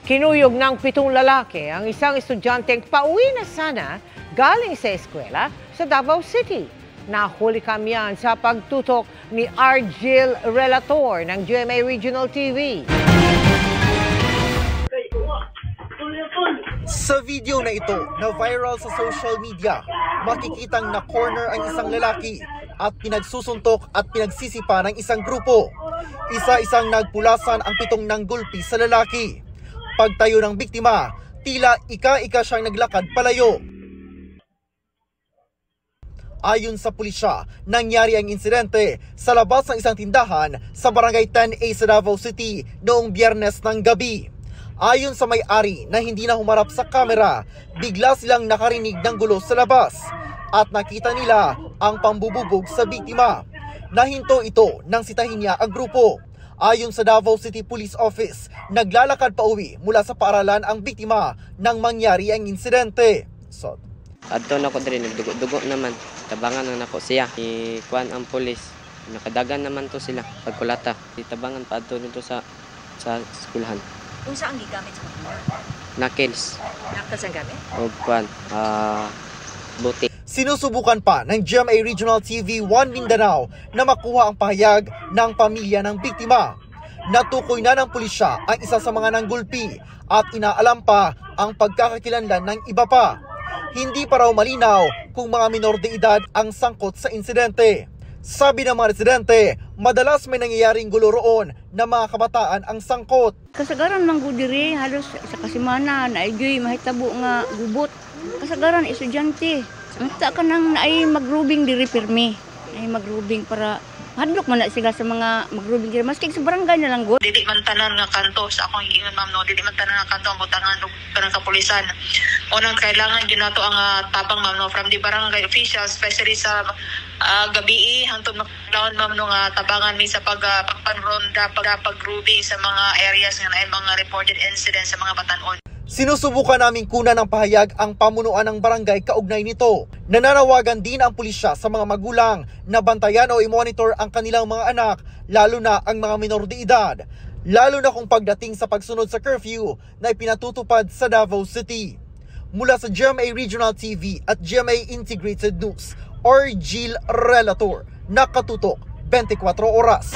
Kinuyog ng 7 lalaki ang isang estudyanteng pauwi na sana galing sa eskwela sa Davao City. Nahuli kamyan sa pagtutok ni Argil Relator ng GMA Regional TV. Sa video na ito na viral sa social media, makikitang na-corner ang isang lalaki at pinagsusuntok at pinagsisipa ng isang grupo. Isa-isang nagpulasan ang 7 nanggulpi sa lalaki. Pagtayo ng biktima, tila ika-ika siyang naglakad palayo. Ayon sa pulisya, nangyari ang insidente sa labas ng isang tindahan sa Barangay 10A sa Davao City noong Biyernes ng gabi. Ayon sa may-ari na hindi na humarap sa kamera, bigla silang nakarinig ng gulo sa labas at nakita nila ang pambububog sa biktima. Nahinto ito nang sitahin niya ang grupo. Ayon sa Davao City Police Office, naglalakad pa uwi mula sa paaralan ang biktima nang mangyari ang insidente. Adto na ko diri nagdugo-dugo naman. Tabangan na nako siya. Ikuan ang pulis. Nakadagan naman to sila pagkulata. Tabangan pa adto nito sa eskwelahan. Kung saan gigamit sa pagkulata? Nakils. Nakils ang gamit? O kuan, buti. Sinusubukan pa ng GMA Regional TV 1 Mindanao na makuha ang pahayag ng pamilya ng biktima. Natukoy na ng pulisya ang isa sa mga nanggulpi at inaalam pa ang pagkakakilanlan ng iba pa. Hindi pa raw malinaw kung mga minor de edad ang sangkot sa insidente. Sabi ng mga residente, madalas may nangyayaring gulo roon na mga kabataan ang sangkot. Kasagaran mang gudiri halos sa kasimana na aygoy mahitabo nga gubot. Kasagaran estudyante. Anta ka nang naay magrubing diri pirmi. Ay magrubing para hadlok man na sila sa mga magrubing diri maski sa barangay na lang god. Dili man tanan nga kanto sa akong giingon ma'am no, dili man tanan nga kanto ang butangan og kanang kapulisan. Unang kailangan gyud nato ang tabang ma'am no from the barangay officials, especially sa gabi hangtod makadaon ma'am no nga tabangan mi sa pagpanronda, paggrubing sa mga areas nga naay mga reported incidents sa mga batan-on. Sinusubukan naming kunan ng pahayag ang pamunuan ng barangay kaugnay nito. Nananawagan din ang pulisya sa mga magulang na bantayan o i-monitor ang kanilang mga anak, lalo na ang mga minor de edad. Lalo na kung pagdating sa pagsunod sa curfew na ipinatutupad sa Davao City. Mula sa GMA Regional TV at GMA Integrated News, Argil Relator, nakatutok 24 oras.